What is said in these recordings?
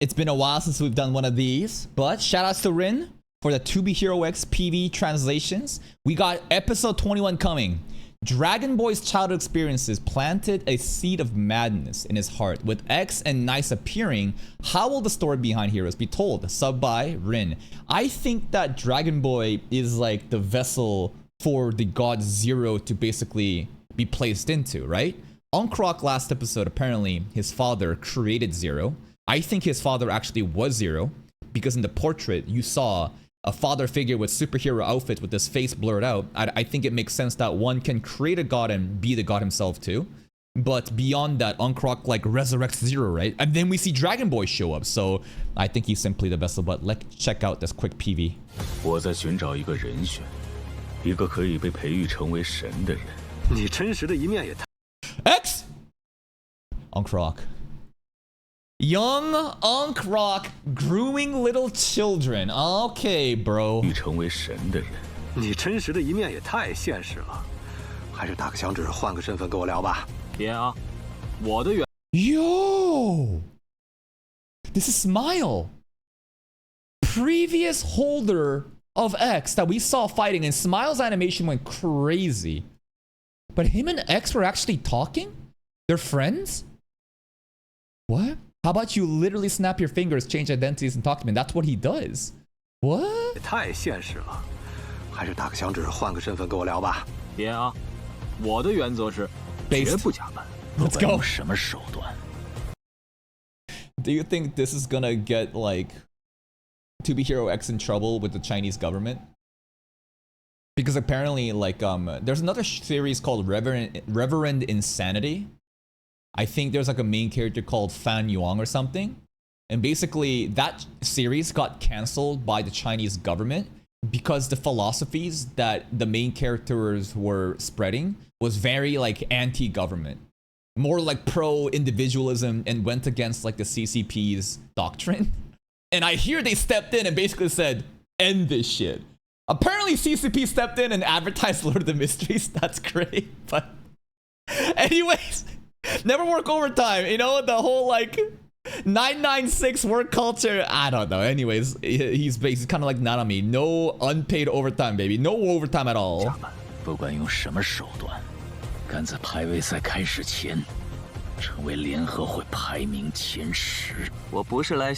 It's been a while since we've done one of these, but shout outs to Rin for the To Be Hero X PV translations. We got episode 21 coming. Dragon Boy's childhood experiences planted a seed of madness in his heart. With X and Nice appearing, how will the story behind Heroes be told? Sub by Rin. I think that Dragon Boy is like the vessel for the god Zero to basically be placed into, right? On Croc last episode, apparently his father created Zero. I think his father actually was Zero, because in the portrait you saw a father figure with superhero outfits with his face blurred out. I think it makes sense that one can create a god and be the god himself too. But beyond that, Uncroc like resurrects Zero, right? And then we see Dragon Boy show up, so I think he's simply the vessel. But let's check out this quick PV. 我在寻找一个人选，一个可以被培育成为神的人。你真实的一面也太 X Uncroc. Young Uncroc grooming little children. Okay, bro. 成为神的人。你真实的一面也太现实了，还是打个响指，换个身份跟我聊吧。别啊，我的原 Yo, this is Smile, previous holder of X that we saw fighting, and Smile's animation went crazy. But him and X were actually talking? They're friends? What? How about you literally snap your fingers, change identities, and talk to me? That's what he does. What? 太现实了，还是打个响指，换个身份跟我聊吧。别啊，我的原则是绝不加班。Let's go. 用什么手段 Do you think this is gonna get like To Be Hero X in trouble with the Chinese government? Because apparently, like, there's another series called Reverend Insanity. I think there's like a main character called Fan Yuang or something. And basically that series got canceled by the Chinese government because the philosophies that the main characters were spreading was very like anti-government. More like pro-individualism and went against like the CCP's doctrine. And I hear they stepped in and basically said, end this shit. Apparently CCP stepped in and advertised Lord of the Mysteries. That's great. But anyways, never work overtime. You know, the whole like 996 work culture. I don't know. Anyways, he's kind of like Nanami. No unpaid overtime, baby. No overtime at all. 不管用什么手段，赶在排位赛开始前成为联合会排名前10。我不是来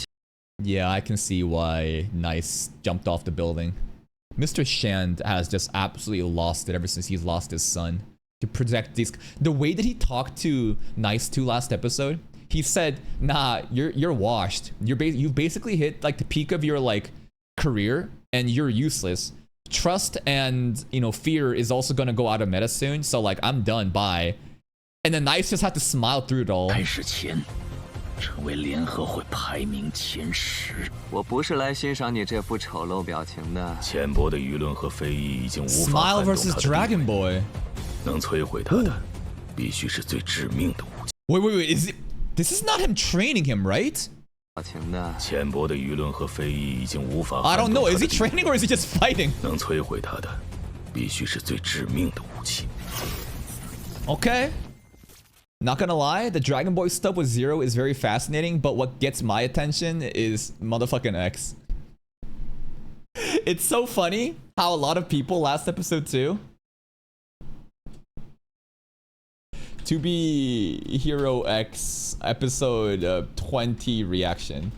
Yeah, I can see why Nice jumped off the building. Mr. Shand has just absolutely lost it ever since he's lost his son. To protect these, the way that he talked to Nice 2 last episode, he said, "Nah, you're washed. You've basically hit like the peak of your like career, and you're useless. Trust and fear is also gonna go out of meta soon. So like I'm done. Bye." And then Nice just had to smile through it all. 开始前成为联合会排名前10。我不是来欣赏你这副丑陋表情的。浅薄的舆论和非议已经无法 Smile versus Dragon Boy. 能摧毁他的，必须是最致命的武器。Wait, is it? This is not him training him, right? 浅薄的舆论和非议已经无法。I don't know. Is he training or is he just fighting? 能摧毁他的，必须是最致命的武器。Okay. Not gonna lie, the Dragon Boy stuff with Zero is very fascinating, but what gets my attention is motherfucking X. It's so funny how a lot of people last episode too. To Be Hero X episode 20 reaction.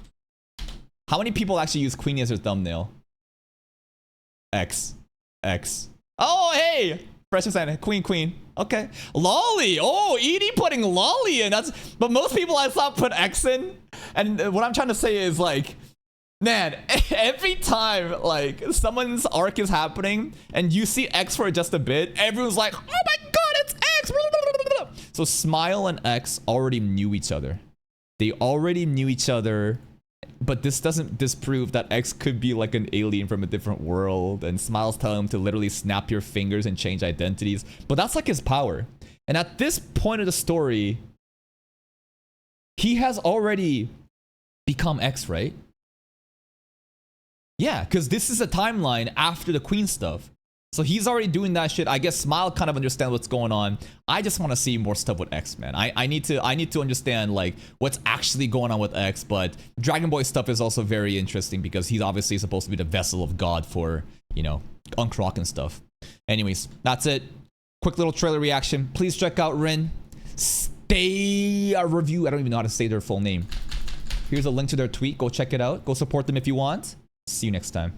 How many people actually use Queenie as their thumbnail? X. Oh, hey! Precious Anna, Queen. Okay. Lolly. Oh, Edie putting Lolly in. But most people I saw put X in. And what I'm trying to say is like, man, every time like someone's arc is happening and you see X for just a bit, everyone's like, oh my god, it's X. So Smile and X already knew each other. They already knew each other. But this doesn't disprove that X could be like an alien from a different world, and Smile's telling him to literally snap your fingers and change identities. But that's like his power. And at this point of the story, he has already become X, right? Yeah, because this is a timeline after the Queen stuff. So he's already doing that shit. I guess Smile kind of understands what's going on. I just want to see more stuff with X, man. I need to understand like what's actually going on with X, but Dragon Boy stuff is also very interesting because he's obviously supposed to be the vessel of God for, you know, Unk Rock and stuff. Anyways, that's it. Quick little trailer reaction. Please check out Rin. Stay a review. I don't even know how to say their full name. Here's a link to their tweet. Go check it out. Go support them if you want. See you next time.